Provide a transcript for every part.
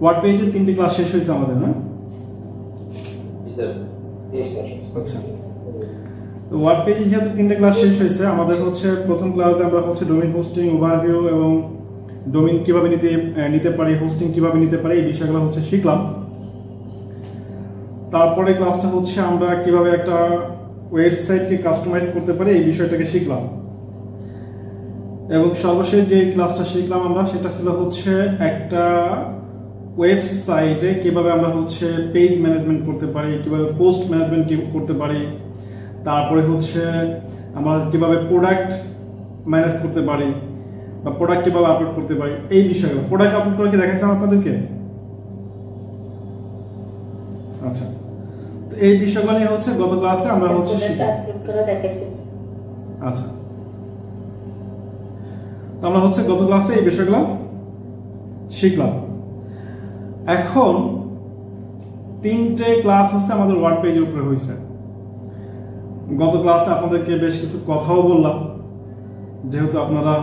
Word পেজে 3টি class শেষ হয়েছে আমাদের, না? আচ্ছা, তো ওয়ার্ড পেজে যেহেতু 3টে ক্লাস শেষ হয়েছে, আমাদের হচ্ছে প্রথম ক্লাসে আমরা হচ্ছে ডোমেইন হোস্টিং ওভারভিউ এবং ডোমেইন কিভাবে নিতে পারি, হোস্টিং কিভাবে নিতে পারি, এই বিষয়গুলো হচ্ছে শিখলাম। তারপরে ক্লাসটা হচ্ছে আমরা কিভাবে একটা ওয়েবসাইটকে কাস্টমাইজ করতে পারি, এই বিষয়টাকে শিখলাম। এবং সর্বশেষ যে ক্লাসটা শিখলাম আমরা, সেটা ছিল হচ্ছে একটা ওয়েবসাইটে কিভাবে আমরা হচ্ছে পেজ ম্যানেজমেন্ট করতে পারি, কিভাবে পোস্ট ম্যানেজমেন্ট করতে পারি, তারপরে হচ্ছে আমরা কিভাবে প্রোডাক্ট ম্যানেজ করতে পারি বা প্রোডাক্ট কিভাবে আপলোড করতে পারি, এই বিষয়গুলো। প্রোডাক্ট আপলোড করে কি দেখাচ্ছিলাম আপনাদেরকে? আচ্ছা, তো এই বিষয়গুলো নিয়ে হচ্ছে গত ক্লাসে আমরা হচ্ছে আচ্ছা, তো আমরা হচ্ছে গত ক্লাসে এই বিষয়গুলো শিখলাম। এখন 3টে ক্লাস হচ্ছে আমাদের ওয়ার্ড পেজের উপরে হয়েছে। গত ক্লাসে আপনাদেরকে বেশ কিছু কথাও বললাম, যেহেতু আপনারা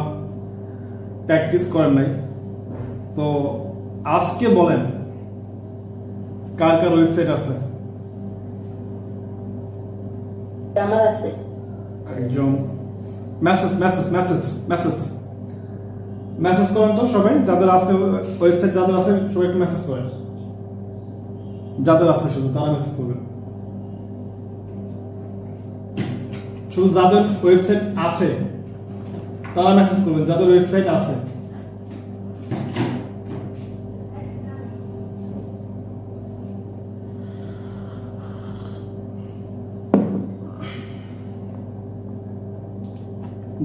প্র্যাকটিস করেন নাই। তো আজকে বলেন কার কার ওয়েবসাইট আছে? আমার আছে। একজন message message message message message করেন তো সবাই, যাদের আছে ওয়েবসাইট, যাদের আছে সবাই একটু মেসেজ করেন। যাদের আছে শুধু তারা মেসেজ করবেন, শুধু যাদের ওয়েবসাইট আছে তারা মেসেজ করবেন, যাদের ওয়েবসাইট আছে।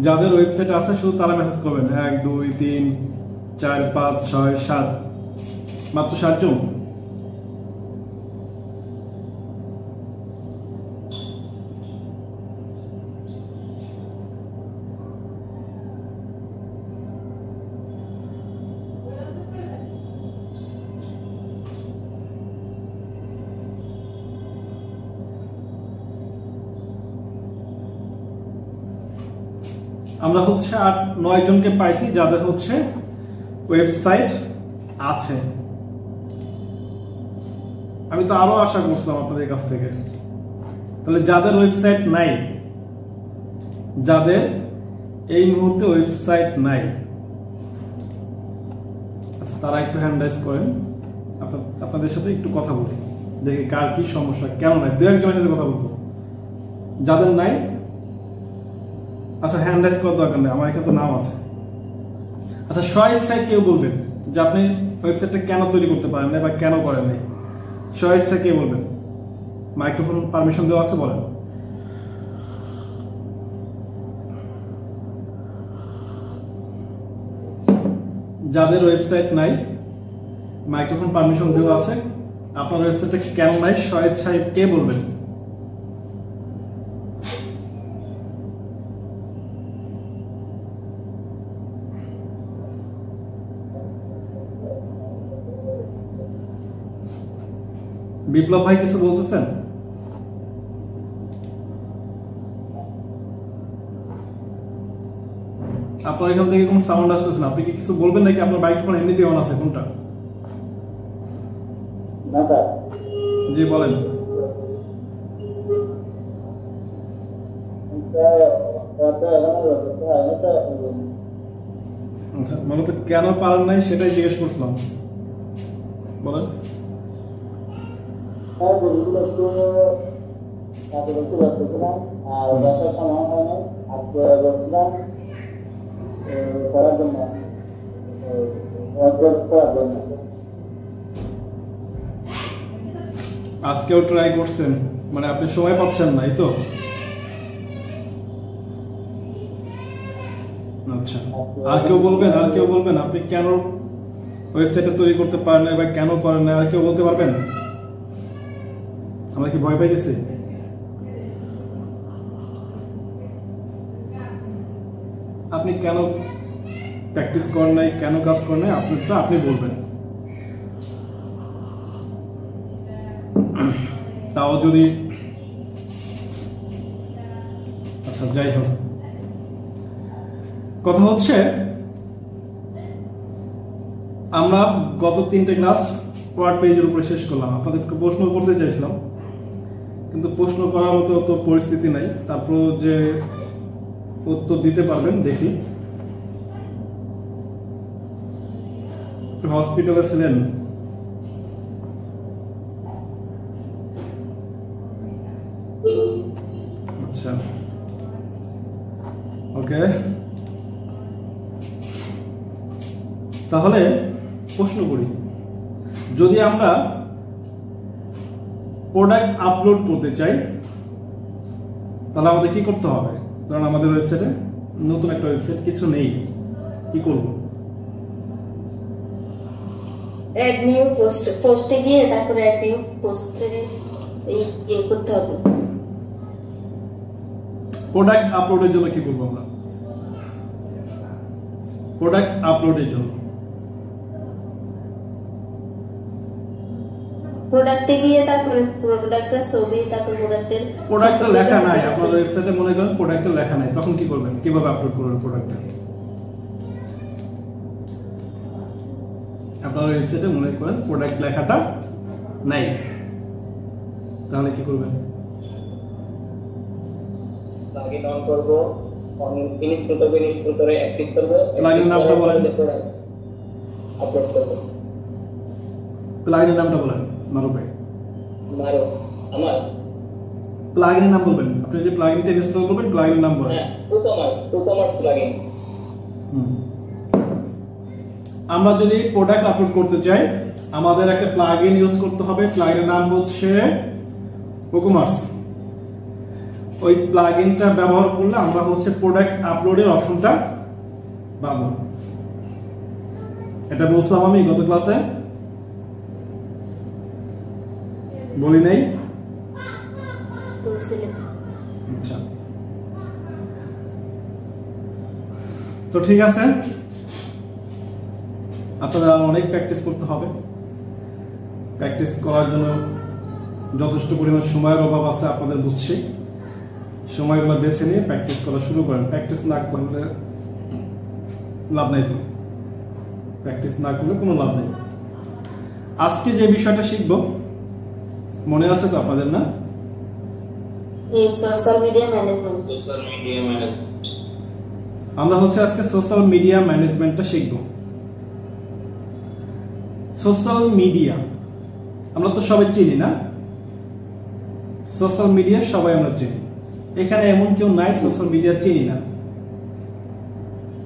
যাদের ওয়েবসাইট আছে শুধু তারা মেসেজ করবেন। 1 2 3 4 5 6 7, মাত্র 7 জন। আমরা হচ্ছে 8-9 জনকে পাইছি যাদের হচ্ছে ওয়েবসাইট আছে। আমি তো আরো আশা করছিলাম আপনাদের কাছ থেকে। তাহলে যাদের ওয়েবসাইট নাই, যাদের এই মুহূর্তে ওয়েবসাইট নাই, আচ্ছা তারা একটু হ্যান্ড রাইজ করেন, আপনাদের সাথে একটু কথা বলি, দেখি কার কি সমস্যা, কেন নাই। 2-1 জনের সাথে কথা বলবো। যাদের নাই, আচ্ছা হ্যান্ড রাইজ করার দরকার নেই, আমার এখানে তো নাম আছে। আচ্ছা, স্বইচ্ছায় কেউ বলবেন যে আপনি ওয়েবসাইটটা কেন তৈরি করতে পারেন না বা কেন করেন নাই? স্বইচ্ছায় কে বলবেন? মাইক্রোফোন পারমিশন দেওয়া আছে, বলেন। যাদের ওয়েবসাইট নাই, মাইক্রোফোন পারমিশন দেওয়া আছে, আপনার ওয়েবসাইটটা কেন নাই স্বইচ্ছায় কে বলবেন? বিপ্লব ভাই কিছু বলতেছেন? আপনার এখান থেকে কোনো সাউন্ড আসতেছে না, আপনি কি কিছু বলবেন নাকি আপনার মাইক্রোফোন এমনিতেই অন আছে? কোনটা? জি বলেন। আচ্ছা, মূলত কেন পারেন নাই সেটাই জিজ্ঞেস করছিলাম, বলেন। আজকেও ট্রাই করছেন, মানে আপনি সময় পাচ্ছেন না, এই তো? আচ্ছা, আর কেউ বলবেন? আর কেউ বলবেন আপনি কেন ওয়েবসাইটটা তৈরি করতে পারেন না বা কেন করেন না? আর কেউ বলতে পারবেন? আমরা কি ভয় পেয়ে গেছি? আপনি কেন প্র্যাকটিস করেন নাই, কেন কাজ করেন নাই, আপনারটা আপনি বলবেন। তাও যদি, আচ্ছা যাই হোক, কথা হচ্ছে আমরা গত 3টে ক্লাস ওয়ার্ড পেজের উপরে শেষ করলাম। আপনাদেরকে প্রশ্ন করতে চাইছিলাম, কিন্তু প্রশ্ন করার মতো তো পরিস্থিতি নাই। তারপর যে উত্তর দিতে পারবেন দেখি। হসপিটালে ছিলেন? আচ্ছা, ওকে। তাহলে প্রশ্ন করি, যদি আমরা প্রোডাক্ট আপলোড করতে চাই তাহলে আমাদের কি করতে হবে? কারণ আমাদের ওয়েবসাইটে নতুন একটা ওয়েবসাইট, কিছু নেই, কি করব? অ্যাড নিউ পোস্টে গিয়ে তারপরে অ্যাড নিউ পোস্টে এই করতে হবে। প্রোডাক্ট আপলোডের জন্য কি করব আমরা? প্রোডাক্ট আপলোডের জন্য প্রোডাক্টে গিয়ে তারপরে প্রোডাক্টের ছবি, তারপর প্রোডাক্টটা লেখা নাই আপনার ওয়েবসাইটে, মনে করেন প্রোডাক্টটা লেখা নাই, তখন কি করবেন? কিভাবে আপলোড করবেন প্রোডাক্টটা? আপনার ওয়েবসাইটে মনে করেন প্রোডাক্ট লেখাটা নাই, তাহলে কি করবেন? প্লাগইন অন করব, ইনস্টল করে অ্যাক্টিভ করব। প্লাগইন নামটা বলেন, আপলোড করব। প্লাগইনের নামটা বলেন মারুফ ভাই। মারুফ আমার প্লাগইনের নাম বলবেন। আপনি যে প্লাগইনটা ইনস্টল করবেন প্লাগইনের নাম বলেন। হ্যাঁ, টুকমার্স প্লাগইন। আমরা যদি প্রোডাক্ট আপলোড করতে চাই আমাদের একটা প্লাগইন ইউজ করতে হবে। প্লাগইনের নাম হচ্ছে টুকমার্স। ওই প্লাগইনটা ব্যবহার করলে আমরা হচ্ছে প্রোডাক্ট আপলোডের অপশনটা পাবো। এটা বলছিলাম আমি গত ক্লাসে, বলি নাই? আচ্ছা, তো ঠিক আছে, আপনাদের অনেক প্র্যাকটিস করতে হবে। প্র্যাকটিস করার জন্য যথেষ্ট পরিমাণ সময়ের অভাব আছে আপনাদের, বুঝছি। সময়গুলো বেছে নিয়ে প্র্যাকটিস করা শুরু করেন। প্র্যাকটিস না করলে লাভ নাই, তো প্র্যাকটিস না করলে কোনো লাভ নেই। আজকে যে বিষয়টা শিখবো মনে আছে তো আপনাদের? না, সোশ্যাল মিডিয়া ম্যানেজমেন্ট। আমরা হচ্ছে আজকে সোশ্যাল মিডিয়া ম্যানেজমেন্টটা শিখবো। সোশ্যাল মিডিয়া আমরা তো সবাই চিনি, না? সোশ্যাল মিডিয়া সবাই আমরা চিনি। এখানে এমন কেউ নাই সোশ্যাল মিডিয়া চিনি না,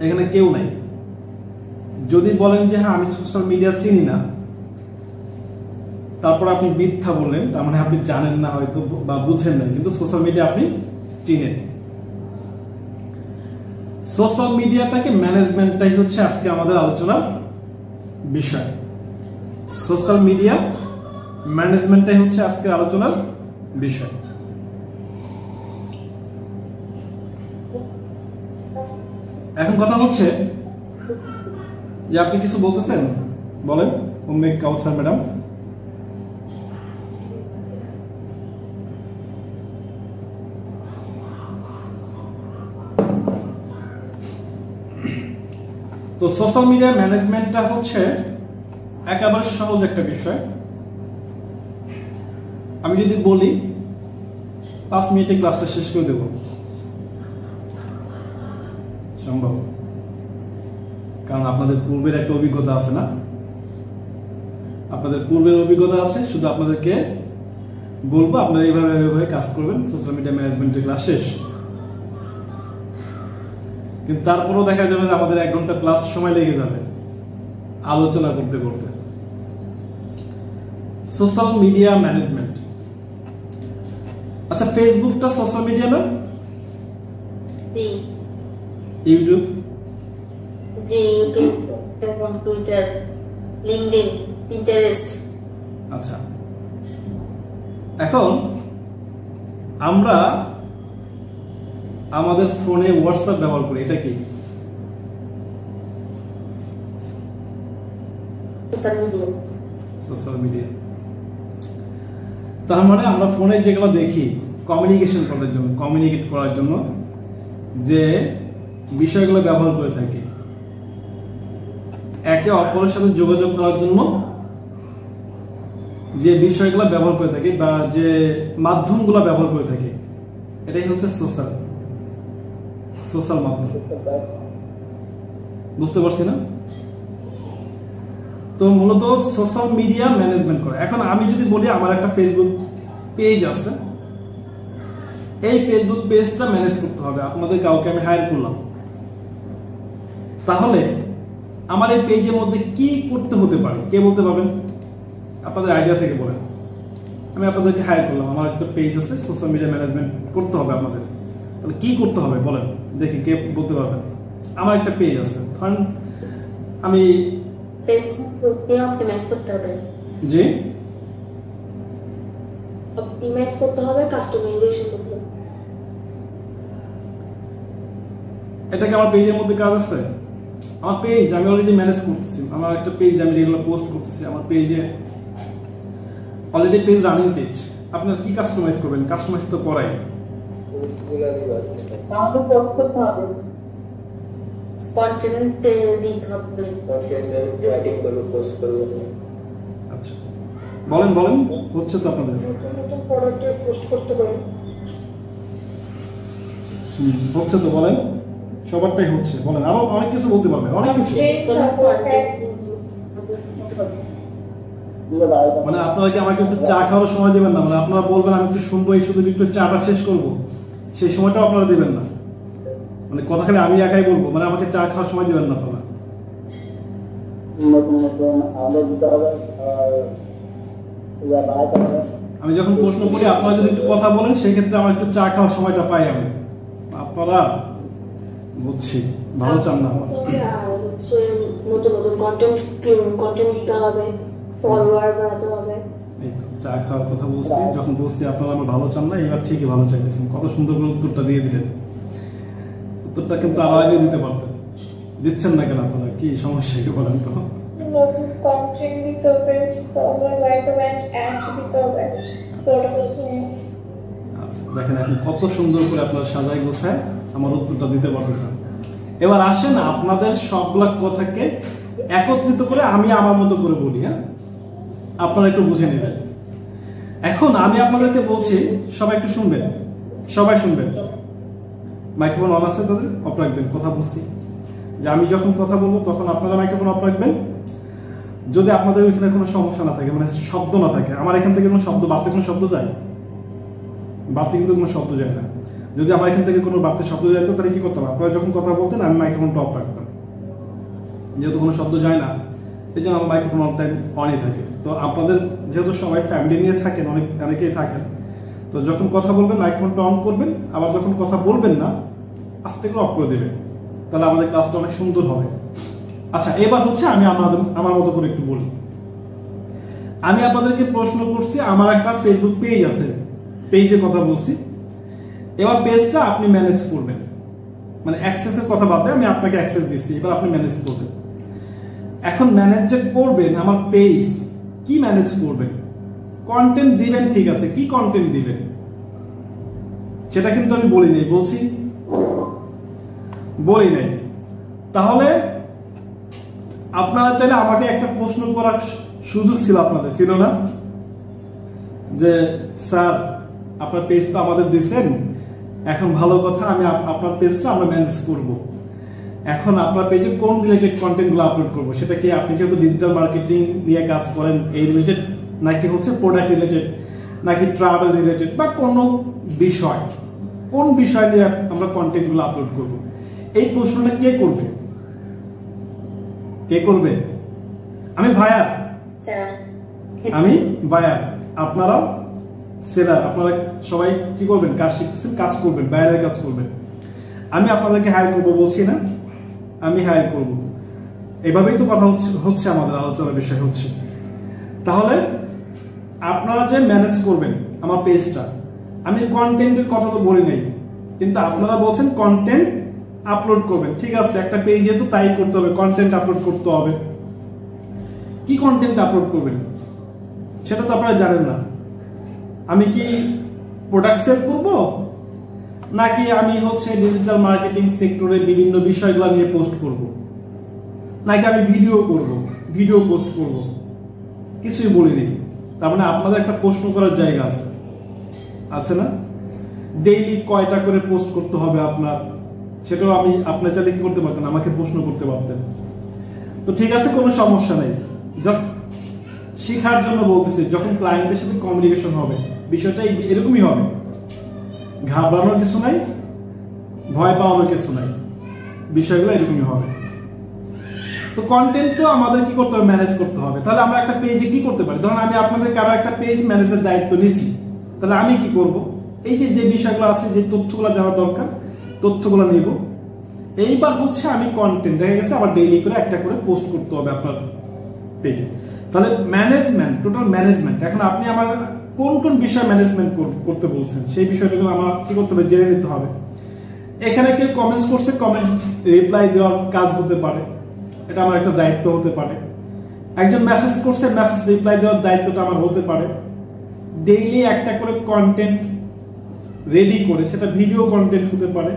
এখানে কেউ নাই। যদি বলেন যে হ্যাঁ আমি সোশ্যাল মিডিয়া চিনি না, তারপর আপনি মিথ্যা বললেন, তার মানে আপনি জানেন না হয়তো বা বুঝেন না, কিন্তু সোশ্যাল মিডিয়া আপনি চিনেন। সোশ্যাল মিডিয়াটাকে ম্যানেজমেন্টটাই হচ্ছে আজকে আমাদের আলোচনার বিষয়। সোশ্যাল মিডিয়া ম্যানেজমেন্টটাই হচ্ছে আজকে আলোচনার বিষয়। এখন কথা হচ্ছে যে আপনি কিছু বলতেছেন, বলেন উম্মে কাউসার ম্যাডাম। তো সোশ্যাল মিডিয়া ম্যানেজমেন্টটা হচ্ছে একেবারে সহজ একটা বিষয়। আমি যদি বলি 5 মিনিটে ক্লাসটা শেষ করে দেব, সম্ভব? কারণ আপনাদের পূর্বের একটা অভিজ্ঞতা আছে, না? আপনাদের পূর্বের অভিজ্ঞতা আছে, শুধু আপনাদেরকে বলবো আপনারা এইভাবে কাজ করবেন, সোশ্যাল মিডিয়া ম্যানেজমেন্টের ক্লাস শেষ। কিন্তু তারপরেও দেখা যাবে যে আমাদের 1 ঘন্টা প্লাস সময় লেগে যাবে আলোচনা করতে করতে। সোশ্যাল মিডিয়া ম্যানেজমেন্ট, আচ্ছা ফেসবুকটা সোশ্যাল মিডিয়া না? জি। ইউটিউব? জি, ইউটিউব, টুইটার, লিংকডইন, পিন্টারেস্ট। আচ্ছা, এখন আমরা আমাদের ফোনে হোয়াটসঅ্যাপ ব্যবহার করি, এটা কি? Social media. তার মানে আমরা ফোনে যেগুলো দেখি কমিউনিকেশন কমিউনিকেট করার জন্য যে বিষয়গুলো ব্যবহার করে থাকি, একে অপরের সাথে যোগাযোগ করার জন্য যে বিষয়গুলো ব্যবহার করে থাকি বা যে মাধ্যমগুলো ব্যবহার করে থাকি, এটাই হচ্ছে সোশ্যাল মাধ্যম। বুঝতে পারছি না? তো মূলত সোশ্যাল মিডিয়া ম্যানেজমেন্ট করে। এখন আমি যদি বলি আমার একটা ফেসবুক পেজ আছে, এই ফেসবুক পেজটা ম্যানেজ করতে হবে, আপনাদের কাউকে আমি হায়ার করলাম, তাহলে আমার এই পেজের মধ্যে কি করতে হতে পারে কে বলতে পারবেন? আপনাদের আইডিয়া থেকে বলেন। আমি আপনাদেরকে হায়ার করলাম, আমার একটা পেজ আছে, সোশ্যাল মিডিয়া ম্যানেজমেন্ট করতে হবে আপনাদের, তাহলে কি করতে হবে বলেন দেখি, কে বলতে পারবেন? আমার একটা পেজ আছে, ধরেন আমি অপটিমাইজ করতে হবে, জি অপটিমাইজ করতে হবে, কাস্টমাইজেশন করতে হবে। এটা কি আমার পেজের মধ্যে কাজ আছে? আমার পেজ আমি অলরেডি ম্যানেজ করতেছি, আমার একটা পেজ আমি রেগুলার পোস্ট করতেছি, আমার পেজে অলরেডি পেজ রানিং পেজ। আপনারা কি কাস্টমাইজ করবেন? কাস্টমাইজ তো করাই, তাহলে পোস্ট করতে হবে, কন্টেন্ট দিতে হবে, কন্টেন্ট রাইটিং করব, পোস্ট করব। আচ্ছা বলেন বলেন, হচ্ছে তো আপনাদের? নতুন প্রোডাক্টে পোস্ট করতে পারেন। হচ্ছে তো, বলেন সবারটাই হচ্ছে, বলেন আরো অনেক কিছু বলতে পারবে, অনেক কিছু। মানে আপনারা কি আমাকে একটু চা খাওয়ার সময় দিবেন না? মানে আপনারা বলবেন আমি একটু শুনবো, এই শুধু একটু চাটা শেষ করবো, সেই সময়টাও আপনারা দিবেন না। মানে কথা খালি আমি একাই বলবো, মানে আমাকে চা খাওয়ার সময় দিবেন না আপনারা। আমি যখন প্রশ্ন করি আপনারা যদি একটু কথা বলেন, সেই ক্ষেত্রে আমার একটু চা খাওয়ার সময়টা পাই আমি। আপনারা বুঝছি ভালো চান না আমার। হচ্ছে নতুন নতুন কন্টেন্ট দিতে হবে, ফলোয়ার বাড়াতে হবে। এই তো চা খাওয়ার কথা বলছি, যখন বলছি আপনারা আমার ভালো চান না, এবার ঠিকই ভালো চাইতেছেন। কত সুন্দর করে উত্তরটা দিয়ে দিলেন। উত্তরটা কিন্তু আরো আগে দিতে পারতেন, দিচ্ছেন না কেন আপনারা? কি সমস্যা কি বলেন তো? নতুন কন্টেন্ট দিতে হবে, ফলোয়ার বাড়াতে হবে, অ্যাড দিতে হবে। আচ্ছা দেখেন এখন কত সুন্দর করে আপনারা সাজাই গোছায় আমার উত্তরটা দিতে পারতেছেন। এবার আসেন আপনাদের সবগুলা কথাকে একত্রিত করে আমি আমার মতো করে বলি, হ্যাঁ আপনারা একটু বুঝে নেবেন। এখন আমি আপনাদেরকে বলছি, সবাই একটু শুনবেন, সবাই শুনবেন। মাইক্রোফোন অন আছে তাদের? অফ রাখবেন, কথা বলছি যে আমি যখন কথা বলবো তখন আপনারা মাইক্রোফোন অফ রাখবেন। যদি আপনাদের ওইখানে কোনো সমস্যা না থাকে, মানে শব্দ না থাকে, আমার এখান থেকে কোনো শব্দ বাড়তে কোনো শব্দ যায়? বাড়তে কিন্তু কোনো শব্দ যায় না। যদি আমার এখান থেকে কোনো বাড়তে শব্দ যায় তো তাহলে কি করতে হবে? আপনারা যখন কথা বলতেন আমি মাইক্রোফোনটা অফ রাখতাম, যেহেতু কোনো শব্দ যায় না এই জন্য আমার মাইক্রোফোন অল টাইম অনই থাকে। তো আপনাদের যেহেতু সবাই ফ্যামিলি নিয়ে থাকেন, অনেকেই থাকেন, তো যখন কথা বলবেন মাইক্রোফোনটা অন করবেন, আবার যখন কথা বলবেন না আস্তে করে অফ করে দেবেন, তাহলে আমাদের ক্লাসটা অনেক সুন্দর হবে। আচ্ছা এবার হচ্ছে আমি আমার মতো করে একটু বলি। আমি আপনাদেরকে প্রশ্ন করছি, আমার একটা ফেসবুক পেজ আছে, পেজের কথা বলছি। এবার পেজটা আপনি ম্যানেজ করবেন, মানে অ্যাক্সেসের কথা বাদ দিয়ে আমি আপনাকে অ্যাক্সেস দিচ্ছি, এবার আপনি ম্যানেজ করবেন। এখন ম্যানেজ যে করবেন আমার পেজ, কি ম্যানেজ করবেন? কন্টেন্ট দিবেন, ঠিক আছে, কি কন্টেন্ট দিবেন সেটা কিন্তু আমি বলি নাই, বলি নাই। তাহলে আপনারা চাইলে আমাকে একটা প্রশ্ন করার সুযোগ ছিল, আপনাদের ছিল না? যে স্যার আপনার পেজ তো আমাদের দিচ্ছেন, এখন ভালো কথা আমি আপনার পেজটা আমরা ম্যানেজ করব। এখন আপনার পেজে কোন রিলেটেড কন্টেন্ট গুলো আপলোড করবো, সেটা কি আপনি যেহেতু ডিজিটাল মার্কেটিং নিয়ে কাজ করেন এই রিলেটেড, নাকি হচ্ছে প্রোডাক্ট রিলেটেড, নাকি ট্রাভেল রিলেটেড, বা কোনো বিষয়, কোন বিষয় নিয়ে আমরা কন্টেন্ট গুলো আপলোড করব? এই প্রশ্নটা কে করবে? কে করবে? আমি ভাইয়ার, আমি বায়ার, আপনারা সেলার। আপনারা সবাই কি করবেন? কাজ শিখতেছেন, কাজ করবেন, বায়ারের কাজ করবেন। আমি আপনাদেরকে হায়ার করবো বলছি না, আমি হায়ার করব। এভাবেই তো কথা হচ্ছে আমাদের আলোচনার বিষয় হচ্ছে। তাহলে আপনারা যে ম্যানেজ করবেন আমার পেজটা, আমি কন্টেন্টের কথা তো বলি নাই, কিন্তু আপনারা বলছেন কন্টেন্ট আপলোড করবেন। ঠিক আছে, একটা পেজে তো তাই করতে হবে, কন্টেন্ট আপলোড করতে হবে। কি কন্টেন্ট আপলোড করবেন সেটা তো আপনারা জানেন না। আমি কি প্রোডাক্ট সেল করব, নাকি আমি হচ্ছে ডিজিটাল মার্কেটিং সেক্টরে বিভিন্ন বিষয়গুলো নিয়ে পোস্ট করব? নাকি আমি ভিডিও পোস্ট করব, কিছুই বলিনি। তার মানে আপনাদের একটা প্রশ্ন করার জায়গা আছে না? ডেইলি কয়টা করে পোস্ট করতে হবে আপনার, সেটাও আমি আপনার চাইলে কি করতে পারতেন, আমাকে প্রশ্ন করতে পারতেন। তো ঠিক আছে, কোনো সমস্যা নেই, জাস্ট শেখার জন্য বলতেছি। যখন ক্লায়েন্টের সাথে কমিউনিকেশন হবে বিষয়টা এরকমই হবে, ঘাবড়ানোর কিছু নাই, ভয় পাওয়ার কিছু নাই, বিষয়গুলো এরকমই হবে। তো কন্টেন্ট তো আমাদের কি করতে হবে, ম্যানেজ করতে হবে। তাহলে আমরা একটা পেজে কি করতে পারি, ধরুন আমি আপনাদের কারো একটা পেজ ম্যানেজের দায়িত্ব নিচ্ছি, তাহলে আমি কি করব, এই যে বিষয়গুলো আছে, যে তথ্যগুলো জানার দরকার, তথ্যগুলো নিব। এইবার হচ্ছে আমি কন্টেন্ট, দেখা গেছে আবার ডেইলি করে একটা করে পোস্ট করতে হবে আপনার পেজে। তাহলে ম্যানেজমেন্ট, টোটাল ম্যানেজমেন্ট। এখন আপনি আমার কোন কোন বিষয় ম্যানেজমেন্ট করতে বলছেন, সেই বিষয়গুলো আমার কি করতে হবে, জেনে নিতে হবে। এখানে কেউ কমেন্টস করছে, কমেন্ট রিপ্লাই দেওয়ার কাজ হতে পারে, এটা আমার একটা দায়িত্ব হতে পারে। একজন মেসেজ করছে, মেসেজ রিপ্লাই দেওয়ার দায়িত্বটা আমার হতে পারে। ডেইলি একটা করে কন্টেন্ট রেডি করে, সেটা ভিডিও কন্টেন্ট হতে পারে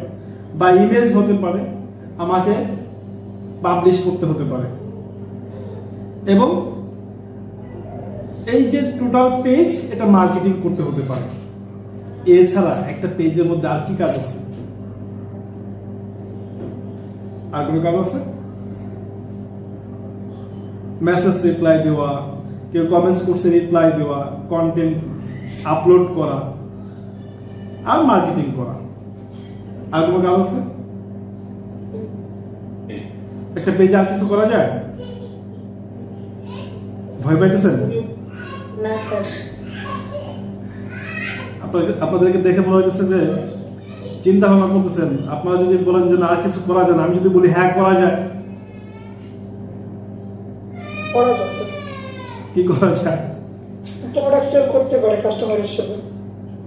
বা ইমেজ হতে পারে, আমাকে পাবলিশ করতে হতে পারে। এবং এই যে টোটাল পেজ, এটা মার্কেটিং করতে হতে পারে। এছাড়া একটা পেজের মধ্যে আর কি কাজ আছে, আর কোনো কাজ আছে? মেসেজ রিপ্লাই দেওয়া, কেউ কমেন্টস করছে রিপ্লাই দেওয়া, কন্টেন্ট আপলোড করা আর মার্কেটিং করা। আর কোনো কাজ আছে? একটা পেজে আর কিছু করা যায়? ভয় পাইতেছেন? না স্যার। আপনাদেরকে দেখে মনে হইতেছে যে চিন্তা ভাবনা করতেছেন। আপনারা যদি বলেন যে না আর কিছু করা যায় না, আমি যদি বলি হ্যাঁ করা যায়, কি করা যায়? প্রোডাক্ট সেল করতে পারে কাস্টমার হিসেবে।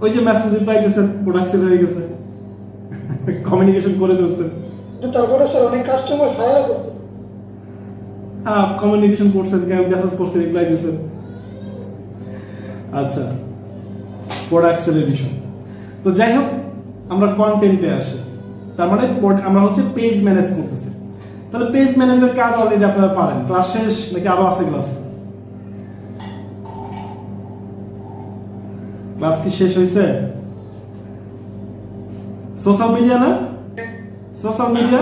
ওই যে মেসেজ রিপ্লাই দিয়েছেন, প্রোডাক্ট সেল হয়ে গেছে, কমিউনিকেশন করে দিয়েছেন। তারপরে স্যার অনেক কাস্টমার হায়ার করতে, হ্যাঁ কমিউনিকেশন করছেন, কেউ মেসেজ করছে রিপ্লাই দিয়েছেন। আচ্ছা, প্রোডাক্ট সেলের বিষয়। তো যাই হোক, আমরা কন্টেন্টে আসি। তার মানে আমরা হচ্ছে পেজ ম্যানেজ করতেছি। তাহলে পেজ ম্যানেজের কাজ অলরেডি আপনারা পারেন। ক্লাস শেষ নাকি আরো আছে ক্লাস? ক্লাস কি শেষ হয়েছে? সোশ্যাল মিডিয়া না, সোশ্যাল মিডিয়া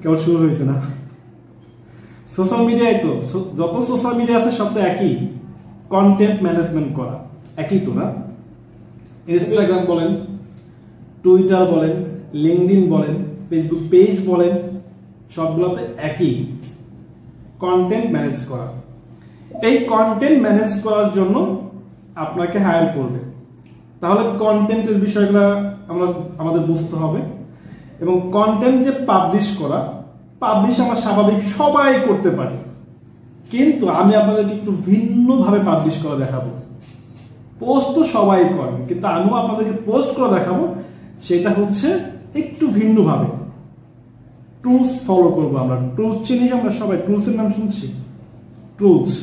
কেবল শুরু হয়েছে না। সোশ্যাল মিডিয়ায় তো যত সোশ্যাল মিডিয়া আছে সব তো একই, কন্টেন্ট ম্যানেজমেন্ট করা একই তো না? ইনস্টাগ্রাম বলেন, টুইটার বলেন, লিঙ্কডইন বলেন, ফেসবুক পেজ বলেন, সবগুলোতে একই, কন্টেন্ট ম্যানেজ করা। এই কন্টেন্ট ম্যানেজ করার জন্য আপনাকে হায়ার করবে। তাহলে কন্টেন্টের বিষয়গুলো আমাদের বুঝতে হবে। এবং কন্টেন্ট যে পাবলিশ করা, পাবলিশ আমার স্বাভাবিক সবাই করতে পারে, কিন্তু আমি আপনাদেরকে একটু ভিন্নভাবে পাবলিশ করা দেখাবো। পোস্ট তো সবাই করেন, কিন্তু আমিও আপনাদেরকে পোস্ট করে দেখাবো, সেটা হচ্ছে একটু ভিন্নভাবে। টুলস ফলো করবো আমরা। টুলস চিনি আমরা সবাই, টুলসের নাম শুনছি। টুলস,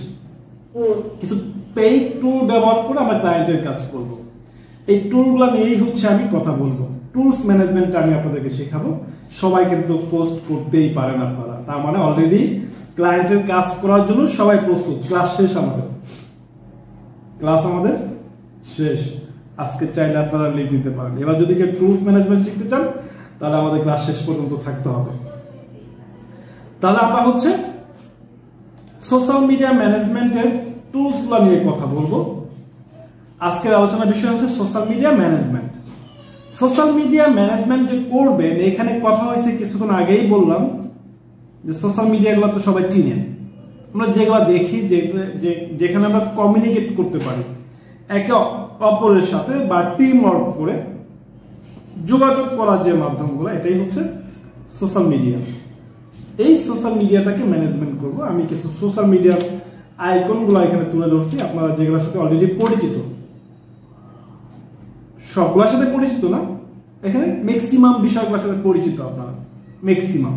কিছু পেইড টুল ব্যবহার করে আমরা ক্লায়েন্টের কাজ করব। এই টুলগুলো নিয়েই হচ্ছে আমি কথা বলবো। টুলস ম্যানেজমেন্টটা আমি আপনাদেরকে শেখাবো। সবাই কিন্তু পোস্ট করতেই পারেন আপনারা, তার মানে অলরেডি ক্লায়েন্টের কাজ করার জন্য সবাই প্রস্তুত। ক্লাস শেষ, আমাদের শেষ। আজকে চাইলে আপনারা লিভ নিতে পারেন। এবার যদি কেউ টুলস ম্যানেজমেন্ট শিখতে চান, তাহলে আমাদের ক্লাস শেষ পর্যন্ত থাকতে হবে। তাহলে আমরা হচ্ছে সোশ্যাল মিডিয়া ম্যানেজমেন্টের টুলসগুলো নিয়ে কথা বলবো। আজকের আলোচনার বিষয় হচ্ছে social media management. Social media management যে করবেন, এখানে কথা হয়েছে কিছুক্ষণ আগেই বললাম যে সোশ্যাল মিডিয়াগুলো তো সবাই চিনেন। আমরা যেগুলো দেখি, যেখানে আমরা কমিউনিকেট করতে পারি একে অপরের সাথে বা টিম ওয়ার্ক করে যোগাযোগ করার যে মাধ্যমগুলো, এটাই হচ্ছে সোশ্যাল মিডিয়া। এই সোশ্যাল মিডিয়াটাকে ম্যানেজমেন্ট করব। আমি কিছু সোশ্যাল মিডিয়ার আইকনগুলো এখানে তুলে ধরছি, আপনারা যেগুলোর সাথে অলরেডি পরিচিত। সবগুলোর সাথে পরিচিত না, এখানে ম্যাক্সিমাম বিষয়গুলোর সাথে পরিচিত আপনারা, ম্যাক্সিমাম।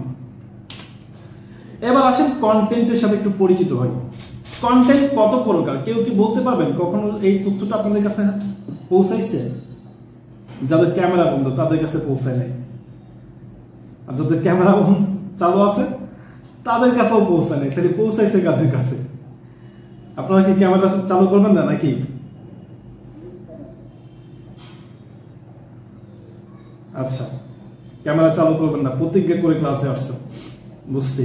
এবার আসেন কন্টেন্টের সাথে একটু পরিচিত হয়। কন্টেন্ট কত প্রকার, কেউ কি বলতে পারবেন? কখনো এই তথ্যটা আপনাদের কাছে পৌঁছাইছে? যাদের ক্যামেরা বন্ধ তাদের কাছে পৌঁছায় নাই, আর যাদের ক্যামেরা চালু আছে তাদের কাছেও পৌঁছায় নাই, তাহলে পৌঁছাইছে কাদের কাছে? আপনারা কি ক্যামেরা চালু করবেন না নাকি? আচ্ছা, ক্যামেরা চালু করবেন না, প্রতিজ্ঞা করে ক্লাসে আসছেন, বুঝতে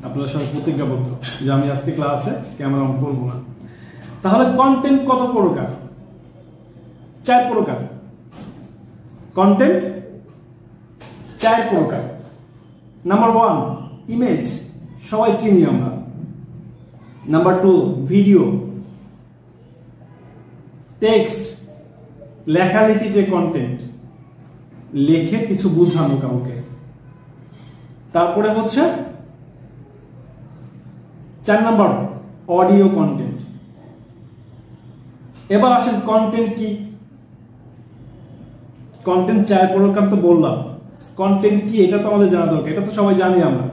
আপনারা সবাই প্রতিজ্ঞাবদ্ধ যে আমি আজকে ক্লাসে ক্যামেরা অন করবো না। তাহলে কন্টেন্ট কত প্রকার? 4 প্রকার। কন্টেন্ট 4 প্রকার। নাম্বার 1 ইমেজ, সবাই চিনি আমরা। নাম্বার 2 ভিডিও, টেক্সট লেখালেখি, যে কন্টেন্ট লেখে কিছু বোঝানো কাউকে। তারপরে হচ্ছে 4 নাম্বার অডিও কন্টেন্ট। এবার আসেন কন্টেন্ট কি? কন্টেন্ট 4 প্রকার তো বললাম, কন্টেন্ট কি এটা তো আমাদের জানা দরকার, এটা তো সবাই জানি আমরা।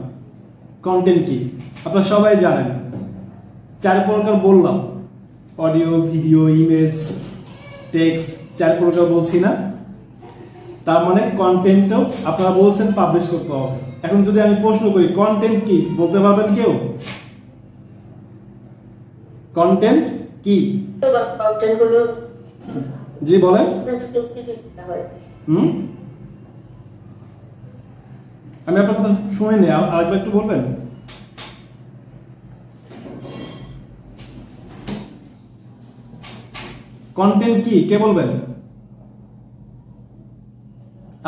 কন্টেন্ট কি আপনারা সবাই জানেন, 4 প্রকার বললাম, অডিও, ভিডিও, ইমেজ, টেক্সট, 4 প্রকার বলছি না? তার মানে কন্টেন্টও আপনারা বলছেন পাবলিশ করতে হবে। এখন যদি আমি প্রশ্ন করি কন্টেন্ট কি, বলতে পারবেন কেউ? কন্টেন্ট কি? কন্টেন্টগুলো জি বলেন। আমি আপনার কথা শুনিনি, আরেকবার একটু বলবেন। কন্টেন্ট কি কে বলবেন?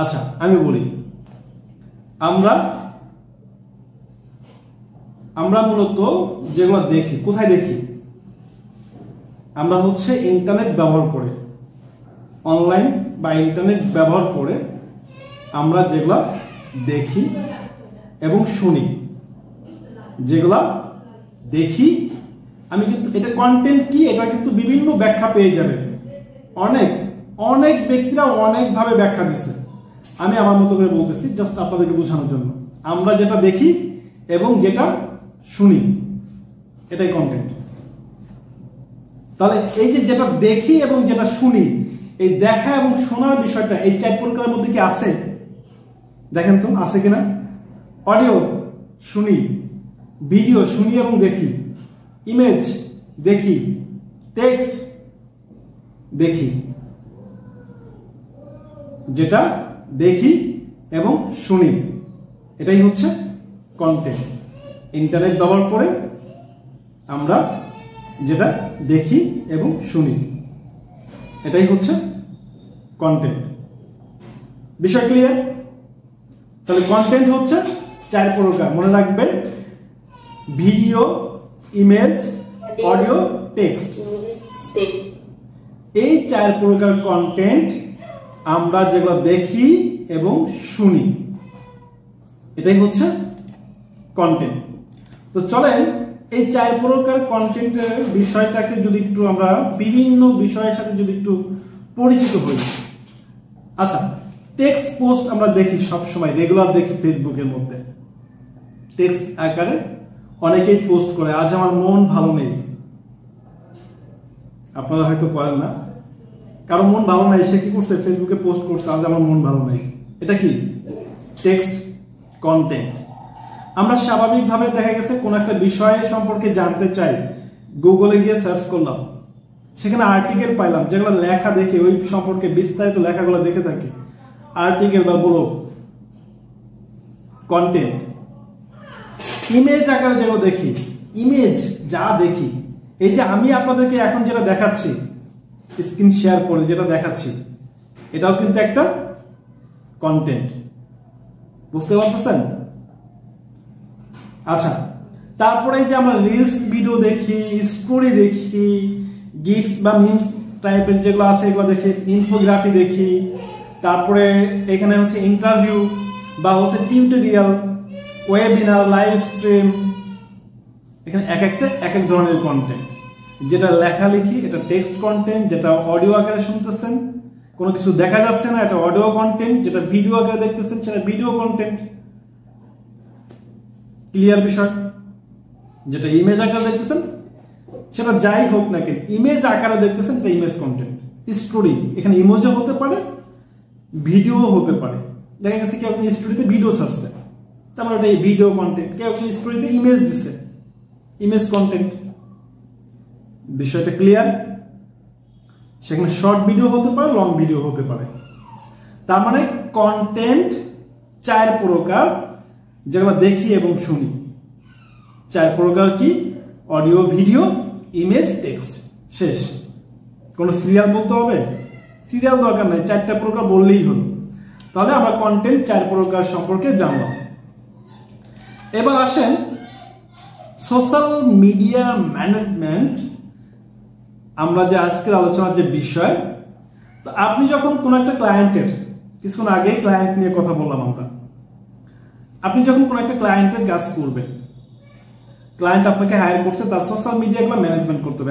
আচ্ছা আমি বলি, আমরা মূলত যেগুলো দেখি, কোথায় দেখি? আমরা হচ্ছে ইন্টারনেট ব্যবহার করে, অনলাইন বা ইন্টারনেট ব্যবহার করে আমরা যেগুলা দেখি এবং শুনি, যেগুলা দেখি আমি কিন্তু এটা কন্টেন্ট কি, এটা কিন্তু বিভিন্ন ব্যাখ্যা পেয়ে যাবেন। অনেক ব্যক্তিরা অনেকভাবে ব্যাখ্যা দিচ্ছে, আমি আমার মতো করে বলতেছি জাস্ট আপনাদেরকে বোঝানোর জন্য। আমরা যেটা দেখি এবং যেটা শুনি এটাই কন্টেন্ট। তাহলে এই যে যেটা দেখি এবং যেটা শুনি, এই দেখা এবং শোনার বিষয়টা এই 4 প্রকারের মধ্যে কি আছে? দেখেন তো আছে কিনা। অডিও শুনি, ভিডিও শুনি এবং দেখি, ইমেজ দেখি, টেক্সট দেখি, যেটা দেখি এবং শুনি এটাই হচ্ছে কন্টেন্ট। ইন্টারনেট ব্যবহার করে আমরা যেটা দেখি এবং শুনি এটাই হচ্ছে কন্টেন্ট। বিষয় ক্লিয়ার? তাহলে কন্টেন্ট হচ্ছে 4 প্রকার, মনে রাখবেন, ভিডিও, ইমেজ, অডিও, টেক্সট। এই 4 প্রকার কন্টেন্ট আমরা যেগুলো দেখি এবং শুনি এটাই হচ্ছে কন্টেন্ট। তো চলেন এই 4 প্রকার কন্টেন্টের বিষয়টাকে যদি একটু আমরা বিভিন্ন বিষয়ের সাথে যদি একটু পরিচিত হই। আচ্ছা, টেক্সট পোস্ট আমরা দেখি সব সময়, রেগুলার দেখি ফেসবুকের মধ্যে টেক্সট আকারে অনেকেই পোস্ট করে, আজ আমার মন ভালো নেই। আপনারা হয়তো করেন না, কারণ মন ভালো নাই, সে কি করছে? ফেসবুকে পোস্ট করছে আজ আমার মন ভালো নেই। এটা কি? Text content. আমরা স্বাভাবিকভাবে দেখা গেছে কোন একটা বিষয়ের সম্পর্কে জানতে চাই, গুগলে গিয়ে সার্চ করলাম, সেখানে আর্টিকেল পাইলাম, যেগুলো লেখা দেখে ওই সম্পর্কে বিস্তারিত লেখাগুলো দেখে থাকি, আর্টিকেল বা ব্লগ, কন্টেন্ট। ইমেজ আকারে যেগুলো দেখি, ইমেজ যা দেখি, এই যে আমি আপনাদেরকে এখন যেটা দেখাচ্ছি, স্ক্রিন শেয়ার করে যেটা দেখাচ্ছি, এটাও কিন্তু একটা কন্টেন্ট। বুঝতে পারতেছেন? আচ্ছা, তারপরে যে আমরা রিলস ভিডিও দেখি, স্টোরি দেখি, গিফটস বা মিমস টাইপের যেগুলো আছে এগুলো দেখি, ইনফোগ্রাফি দেখি, তারপরে এখানে হচ্ছে ইন্টারভিউ বা হচ্ছে টিউটোরিয়াল, ওয়েবিনার, লাইভ স্ট্রিম, এখানে এক এক ধরনের কন্টেন্ট। যেটা লেখালেখি এটা টেক্সট কন্টেন্ট, যেটা অডিও আকারে শুনতেছেন কোনো কিছু দেখা যাচ্ছে না এটা অডিও কন্টেন্ট, যেটা ভিডিও আকারে দেখতেছেন সেটা ভিডিও কন্টেন্ট। ক্লিয়ার বিষয়? যেটা ইমেজ আকারে দেখতেছেন সেটা যাই হোক না কেন, ইমেজ আকারে দেখতেছেন এটা ইমেজ কন্টেন্ট। স্টোরি, এখানে ইমেজও হতে পারে, ভিডিও হতে পারে। দেখা গেছে কি আপনি স্টোরিতে ভিডিও ছাড়ছেন, তারপর এটা ভিডিও কন্টেন্ট, কেউ স্টোরিতে ইমেজ দিছে, ইমেজ কন্টেন্ট। বিষয়টা ক্লিয়ার? সেখানে শর্ট ভিডিও হতে পারে, লং ভিডিও হতে পারে। তার মানে কন্টেন্ট 4 প্রকার, যেগুলো দেখি এবং শুনি। 4 প্রকার কি? Audio, video, image, text. শেষ। কোন সিরিয়াল বলতে হবে? সিরিয়াল দরকার নাই, 4টা প্রকার বললেই হলো। তাহলে আমরা কন্টেন্ট 4 প্রকার সম্পর্কে জানলাম। এবার আসেন সোশ্যাল মিডিয়া ম্যানেজমেন্ট, আমরা যে আজকের আলোচনার যে বিষয়। তো আপনি যখন কোন একটা ক্লায়েন্টের, কিছুক্ষণ আগেই ক্লায়েন্ট নিয়ে কথা বললাম আমরা, আপনি যখন কোন একটা ক্লায়েন্টের কাজ করবেন, ক্লায়েন্ট আপনাকে হায়ার করছে, তার সোশ্যাল মিডিয়া গুলো ম্যানেজমেন্ট করতে হবে।